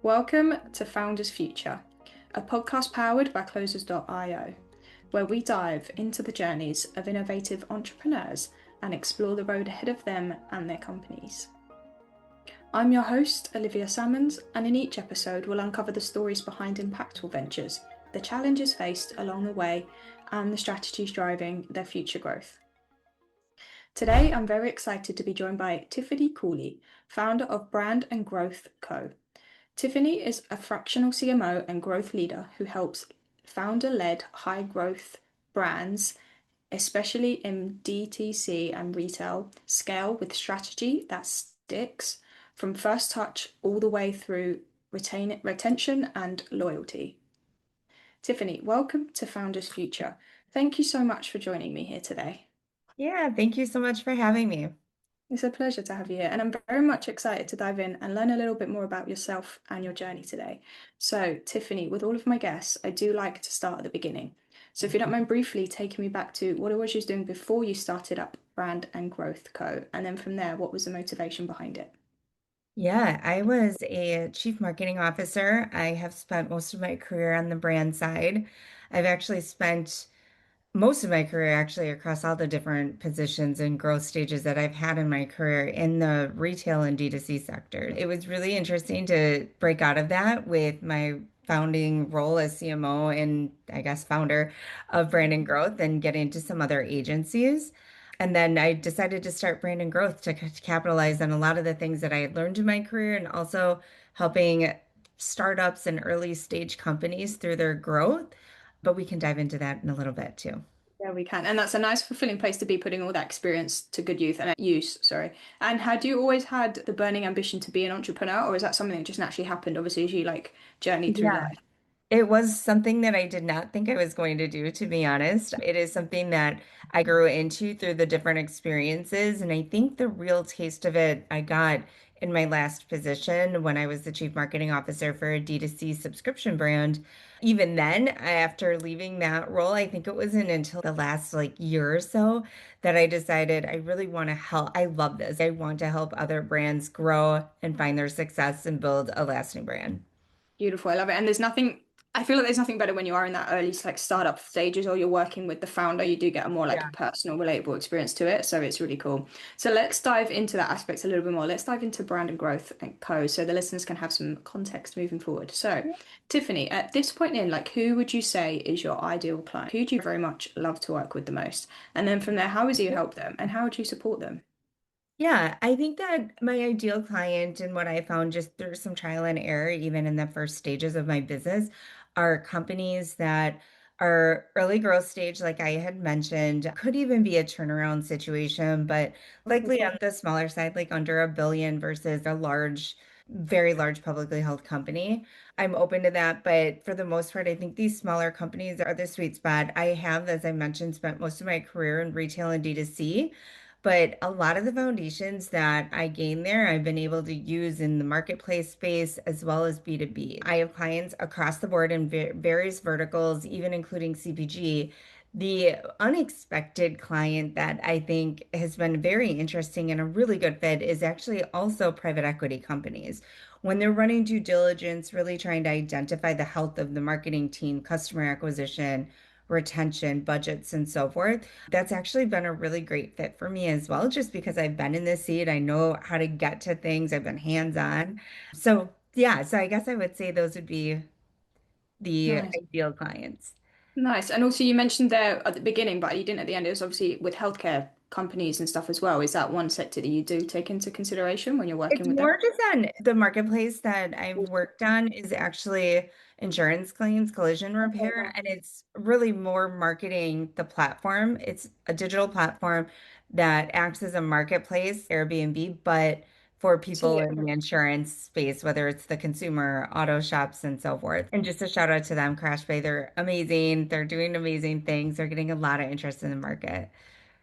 Welcome to Founders Future, a podcast powered by Closers.io, where we dive into the journeys of innovative entrepreneurs and explore the road ahead of them and their companies. I'm your host, Olivia Sammons, and in each episode we'll uncover the stories behind impactful ventures, the challenges faced along the way, and the strategies driving their future growth. Today, I'm very excited to be joined by Tiffany Cooley, founder of Brand and Growth Co. Tiffany is a fractional CMO and growth leader who helps founder-led high-growth brands, especially in DTC and retail, scale with strategy that sticks from first touch all the way through retention and loyalty. Tiffany, welcome to Founders Future. Thank you so much for joining me here today. Yeah, thank you so much for having me. It's a pleasure to have you here, and I'm very much excited to dive in and learn a little bit more about yourself and your journey today. So, Tiffany, with all of my guests, I do like to start at the beginning. So, if you don't mind briefly taking me back to what it was you was doing before you started up Brand and Growth Co., and then from there, what was the motivation behind it? Yeah, I was a chief marketing officer. I have spent most of my career on the brand side. I've actually spent most of my career actually across all the different positions and growth stages that I've had in my career in the retail and D2C sector. It was really interesting to break out of that with my founding role as CMO and I guess founder of Brand and Growth and get into some other agencies. And then I decided to start Brand and Growth to capitalize on a lot of the things that I had learned in my career and also helping startups and early stage companies through their growth. But we can dive into that in a little bit too. Yeah, we can. And that's a nice, fulfilling place to be putting all that experience to good use, sorry. And had you always had the burning ambition to be an entrepreneur, or is that something that just naturally happened, obviously, as you like journeyed through Yeah. life? It was something that I did not think I was going to do, to be honest. It is something that I grew into through the different experiences. And I think the real taste of it I got in my last position when I was the chief marketing officer for a D2C subscription brand. Even then, after leaving that role, I think it wasn't until the last year or so that I decided I really want to help. I love this. I want to help other brands grow and find their success and build a lasting brand. Beautiful. I love it. And I feel like there's nothing better when you are in that early like startup stages or you're working with the founder. You do get a more like personal, relatable experience to it. So it's really cool. So let's dive into that aspect a little bit more. Let's dive into Brand and Growth and Co. So the listeners can have some context moving forward. So, Tiffany, at this point in, like, who would you say is your ideal client? Who do you very much love to work with the most? And then from there, how would you help them and how would you support them? Yeah, I think that my ideal client and what I found just through some trial and error, even in the first stages of my business, are companies that are early growth stage, like I had mentioned, could even be a turnaround situation, but likely on the smaller side, like under a billion versus a very large publicly held company. I'm open to that, but for the most part, I think these smaller companies are the sweet spot. I have, as I mentioned, spent most of my career in retail and D2C. But a lot of the foundations that I gained there, I've been able to use in the marketplace space as well as B2B. I have clients across the board in various verticals, even including CPG. The unexpected client that I think has been very interesting and a really good fit is actually also private equity companies. When they're running due diligence, really trying to identify the health of the marketing team, customer acquisition, retention, budgets, and so forth. That's actually been a really great fit for me as well, just because I've been in this seat. I know how to get to things, I've been hands-on. So, yeah, so I guess I would say those would be the Nice. ideal clients. Nice. And also you mentioned there at the beginning, but you didn't at the end. It was obviously with healthcare companies and stuff as well. Is that one sector that you do take into consideration when you're It's working with them? more just on the marketplace that I've worked on is actually insurance claims, collision Okay, repair, nice. and it's really more marketing the platform. It's a digital platform that acts as a marketplace, Airbnb, but for So people yeah, in the insurance space, whether it's the consumer, auto shops, and so forth. And just a shout out to them, CrashPay. They're amazing. They're doing amazing things. They're getting a lot of interest in the market.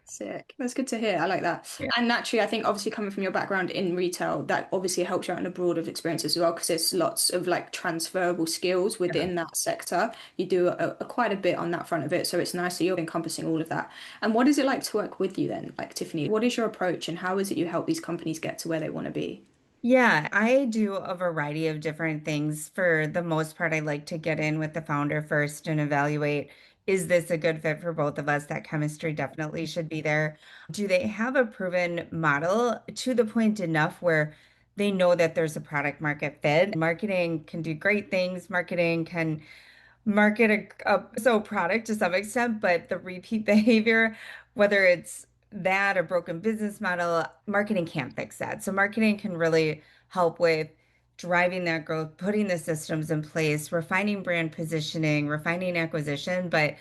sick. That's good to hear. I like that. And naturally, I think obviously coming from your background in retail, that obviously helps you out in a broad of experience as well, because there's lots of like transferable skills Yeah. within that sector. You do quite a bit on that front of it. So it's nice that you're encompassing all of that. And what is it like to work with you then, like Tiffany? What is your approach and how is it you help these companies get to where they want to be? Yeah, I do a variety of different things. For the most part, I like to get in with the founder first and evaluate, is this a good fit for both of us? That chemistry definitely should be there. Do they have a proven model to the point enough where they know that there's a product market fit? Marketing can do great things. Marketing can market a product to some extent, but the repeat behavior, whether it's that or broken business model, marketing can't fix that. So marketing can really help with driving that growth, putting the systems in place, refining brand positioning, refining acquisition. But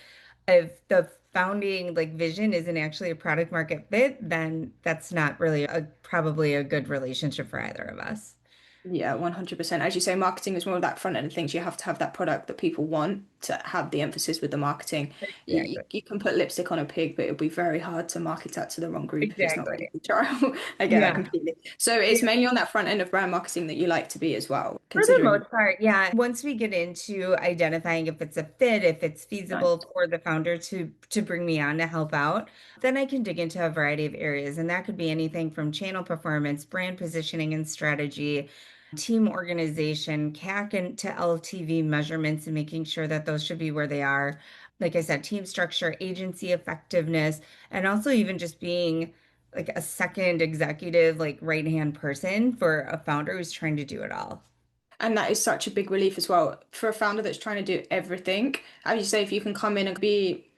if the founding like vision isn't actually a product market fit, then that's not really probably a good relationship for either of us. Yeah, 100%. As you say, marketing is more of that front end of things. You have to have that product that people want to have the emphasis with the marketing. Exactly. You can put lipstick on a pig, but it'll be very hard to market that to the wrong group if it's not ready Exactly. for trial. I get that Yeah. completely. So it's mainly on that front end of brand marketing that you like to be as well, For the considering most part, yeah. Once we get into identifying if it's a fit, if it's nice. feasible for the founder to bring me on to help out, then I can dig into a variety of areas. And that could be anything from channel performance, brand positioning and strategy, team organization, CAC and to LTV measurements and making sure that those should be where they are. Like I said, team structure, agency effectiveness, and also even just being like a second executive, like right hand person for a founder who's trying to do it all. And that is such a big relief as well for a founder that's trying to do everything. As you say, if you can come in and be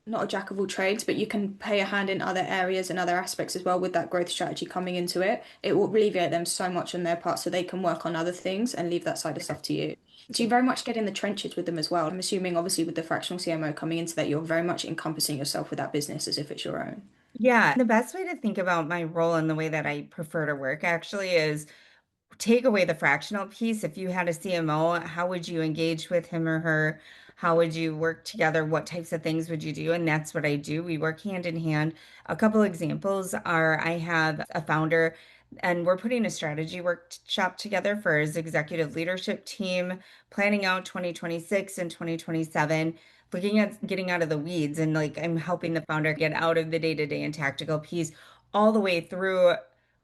not a jack of all trades, but you can play a hand in other areas and other aspects as well with that growth strategy coming into it. It will alleviate them so much on their part so they can work on other things and leave that side of stuff to you. Do you very much get in the trenches with them as well? I'm assuming, obviously, with the fractional CMO coming into that, you're very much encompassing yourself with that business as if it's your own. Yeah, the best way to think about my role and the way that I prefer to work actually is take away the fractional piece. If you had a CMO, how would you engage with him or her? How would you work together? What types of things would you do? And that's what I do. We work hand in hand. A couple examples are I have a founder and we're putting a strategy workshop together for his executive leadership team, planning out 2026 and 2027, looking at getting out of the weeds. And like I'm helping the founder get out of the day-to-day and tactical piece all the way through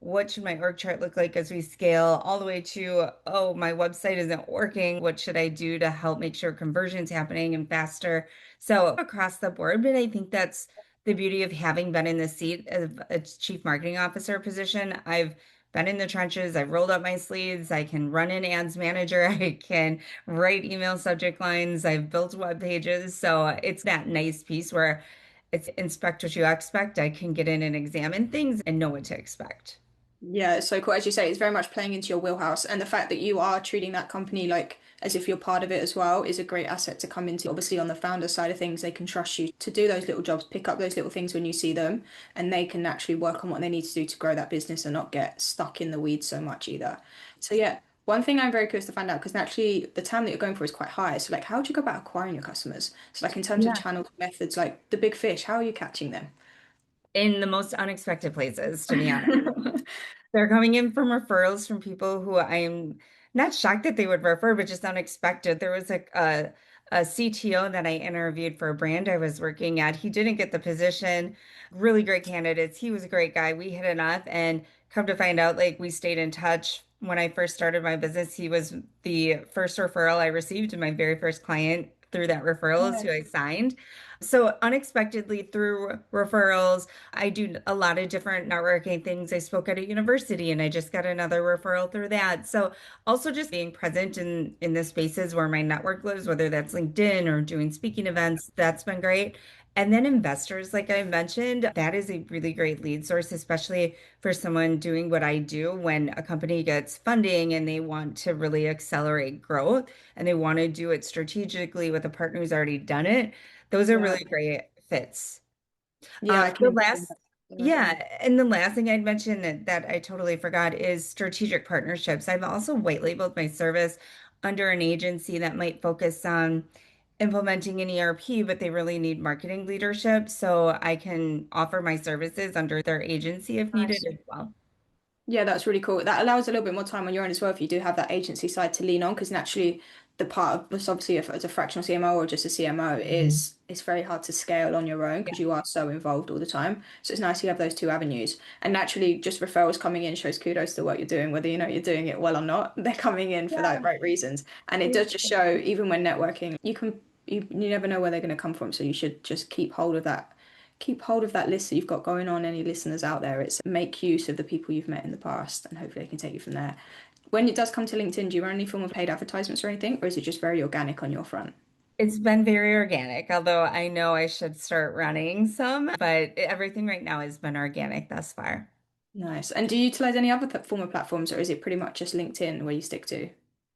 what should my org chart look like as we scale all the way to, oh, my website isn't working. What should I do to help make sure conversion's happening and faster? So across the board, but I think that's the beauty of having been in the seat of a chief marketing officer position. I've been in the trenches. I've rolled up my sleeves. I can run an ads manager. I can write email subject lines. I've built web pages. So it's that nice piece where it's inspect what you expect. I can get in and examine things and know what to expect. Yeah, it's so cool. As you say, it's very much playing into your wheelhouse. And the fact that you are treating that company like as if you're part of it as well is a great asset to come into. Obviously, on the founder side of things, they can trust you to do those little jobs, pick up those little things when you see them, and they can actually work on what they need to do to grow that business and not get stuck in the weeds so much either. So, yeah, one thing I'm very curious to find out, because naturally the time that you're going for is quite high. So, like, how do you go about acquiring your customers? So, like, in terms of Yeah. channels, methods, like the big fish, how are you catching them? In the most unexpected places, to be honest. They're coming in from referrals from people who I am not shocked that they would refer, but just unexpected. There was a CTO that I interviewed for a brand I was working at. He didn't get the position. Really great candidates. He was a great guy. We hit it off and come to find out, like we stayed in touch. When I first started my business, he was the first referral I received and my very first client through that referral is who I signed. So unexpectedly through referrals, I do a lot of different networking things. I spoke at a university and I just got another referral through that. So also just being present in the spaces where my network lives, whether that's LinkedIn or doing speaking events, that's been great. And then investors, like I mentioned, that is a really great lead source, especially for someone doing what I do when a company gets funding and they want to really accelerate growth and they want to do it strategically with a partner who's already done it. Those are Yeah. really great fits. Yeah, I can The imagine last, that. Yeah. yeah, and the last thing I'd mention that I totally forgot is strategic partnerships. I've also white labeled my service under an agency that might focus on implementing an ERP, but they really need marketing leadership. So I can offer my services under their agency if needed Nice. as well. Yeah, that's really cool. That allows a little bit more time on your own as well if you do have that agency side to lean on, because naturally the part of this, obviously, if it's a fractional CMO or just a CMO, is it's very hard to scale on your own Yeah. because you are so involved all the time. So it's nice you have those two avenues. And naturally, just referrals coming in shows kudos to what you're doing, whether you know you're doing it well or not. They're coming in for that Yeah. right reasons. And it does just show, even when networking, you never know where they're going to come from. So you should just keep hold of that. Keep hold of that list that you've got going on. Any listeners out there, it's make use of the people you've met in the past, and hopefully they can take you from there. When it does come to LinkedIn, do you run any form of paid advertisements or anything, or is it just very organic on your front? It's been very organic, although I know I should start running some, but everything right now has been organic thus far. Nice. And do you utilize any other form of platforms, or is it pretty much just LinkedIn where you stick to?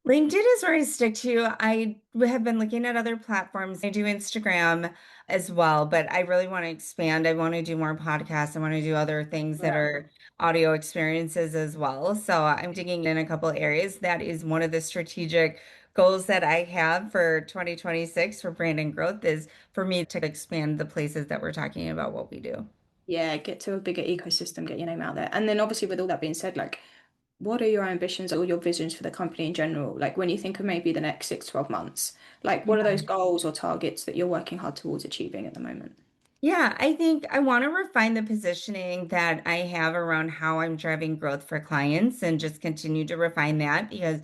LinkedIn is where I stick to. I have been looking at other platforms. I do Instagram as well, but I really want to expand. I want to do more podcasts. I want to do other things that Yeah. are audio experiences as well. So I'm digging in a couple areas. That is one of the strategic goals that I have for 2026 for brand and growth is for me to expand the places that we're talking about what we do. Yeah, get to a bigger ecosystem, get your name out there. And then obviously with all that being said, like what are your ambitions or your visions for the company in general? Like when you think of maybe the next 6, 12 months, like what are those goals or targets that you're working hard towards achieving at the moment? Yeah, I think I want to refine the positioning that I have around how I'm driving growth for clients and just continue to refine that because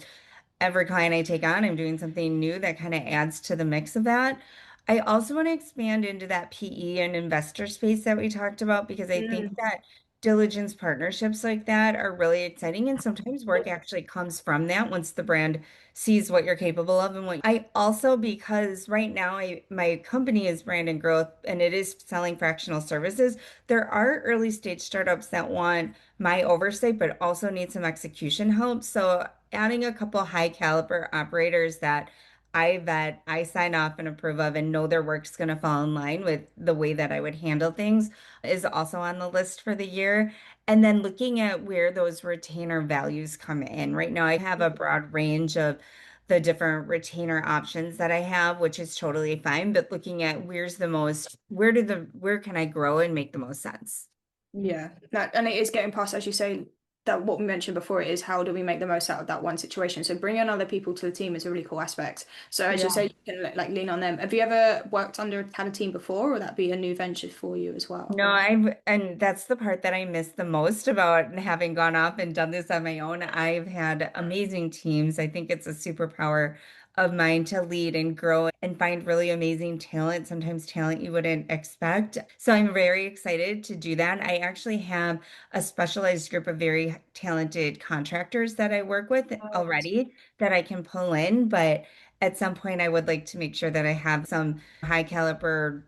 every client I take on, I'm doing something new that kind of adds to the mix of that. I also want to expand into that PE and investor space that we talked about because I think Mm. that diligence partnerships like that are really exciting. And sometimes work actually comes from that once the brand sees what you're capable of and what I also because right now my company is brand and growth and it is selling fractional services. There are early stage startups that want my oversight, but also need some execution help. So adding a couple high caliber operators that I vet, I sign off and approve of, and know their work's going to fall in line with the way that I would handle things is also on the list for the year. And then looking at where those retainer values come in. Right now, I have a broad range of the different retainer options that I have, which is totally fine. But looking at where can I grow and make the most sense? Yeah, that and it is getting past, as you say, that what we mentioned before, it is how do we make the most out of that one situation. So bringing other people to the team is a really cool aspect. So as you say, you can like lean on them. Have you ever worked under had a team before, or would that be a new venture for you as well? No, and that's the part that I miss the most about having gone off and done this on my own. I've had amazing teams. I think it's a superpower of mine to lead and grow and find really amazing talent, sometimes talent you wouldn't expect. So I'm very excited to do that. I actually have a specialized group of very talented contractors that I work with already that I can pull in, but at some point I would like to make sure that I have some high caliber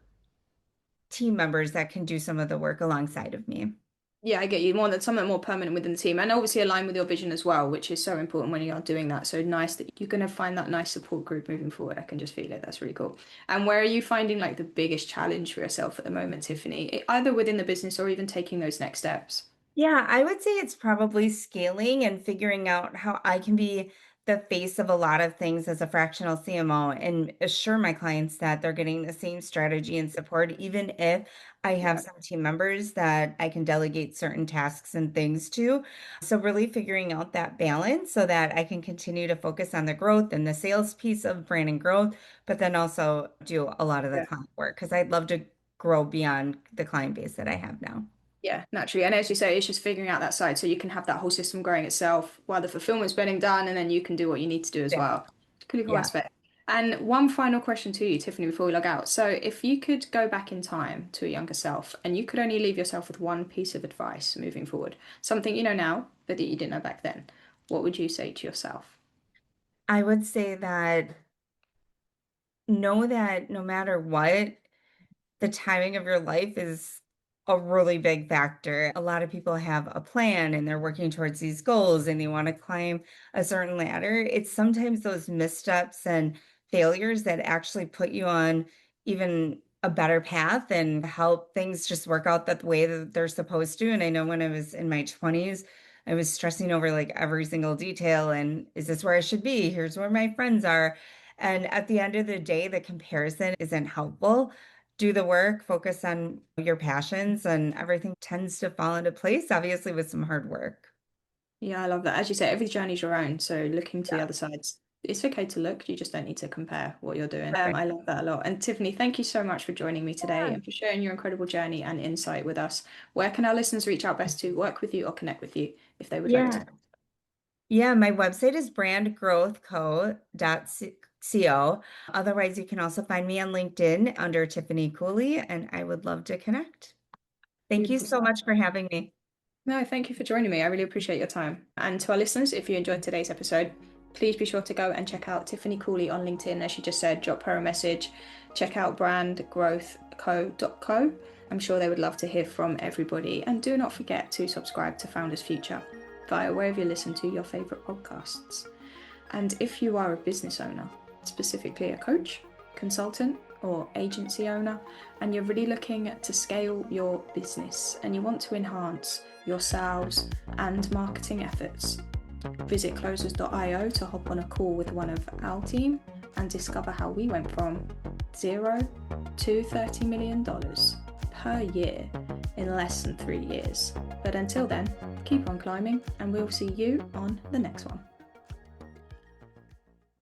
team members that can do some of the work alongside of me. Yeah, I get you. More than something more permanent within the team, and obviously align with your vision as well, which is so important when you are doing that. So nice that you're going to find that nice support group moving forward. I can just feel it. That's really cool. And where are you finding like the biggest challenge for yourself at the moment, Tiffany? Either within the business or even taking those next steps. Yeah, I would say it's probably scaling and figuring out how I can be the face of a lot of things as a fractional CMO and assure my clients that they're getting the same strategy and support, even if I have Yeah. some team members that I can delegate certain tasks and things to. So, really figuring out that balance so that I can continue to focus on the growth and the sales piece of brand and growth, but then also do a lot of the Yeah. client work because I'd love to grow beyond the client base that I have now. Yeah, naturally. And as you say, it's just figuring out that side so you can have that whole system growing itself while the fulfillment's getting done, and then you can do what you need to do as Yeah. well. Pretty cool Yeah. aspect. And one final question to you, Tiffany, before we log out. So, if you could go back in time to a younger self and you could only leave yourself with one piece of advice moving forward, something you know now, but that you didn't know back then, what would you say to yourself? I would say that know that no matter what, the timing of your life is a really big factor. A lot of people have a plan and they're working towards these goals and they want to climb a certain ladder. It's sometimes those missteps and failures that actually put you on even a better path and help things just work out that way that they're supposed to. And I know when I was in my 20s, I was stressing over like every single detail and is this where I should be? Here's where my friends are. And at the end of the day, the comparison isn't helpful. Do the work, focus on your passions, and everything tends to fall into place, obviously, with some hard work. Yeah, I love that. As you say, every journey's your own. So, looking to the Yeah. other sides. It's okay to look, you just don't need to compare what you're doing. Perfect. I love that a lot. And Tiffany, thank you so much for joining me today Yeah. and for sharing your incredible journey and insight with us. Where can our listeners reach out best to work with you or connect with you if they would like to? Yeah. Yeah, my website is brandgrowthco.co. Otherwise, you can also find me on LinkedIn under Tiffany Cooley, and I would love to connect. Thank you Beautiful so stuff. much for having me. No, thank you for joining me. I really appreciate your time. And to our listeners, if you enjoyed today's episode, please be sure to go and check out Tiffany Cooley on LinkedIn. As she just said, drop her a message. Check out brandgrowthco.co. I'm sure they would love to hear from everybody. And do not forget to subscribe to Founders Future via wherever you listen to your favorite podcasts. And if you are a business owner, specifically a coach, consultant, or agency owner, and you're really looking to scale your business and you want to enhance your sales and marketing efforts, visit closers.io to hop on a call with one of our team and discover how we went from $0 to $30 million per year in less than 3 years. But until then, keep on climbing and we'll see you on the next one.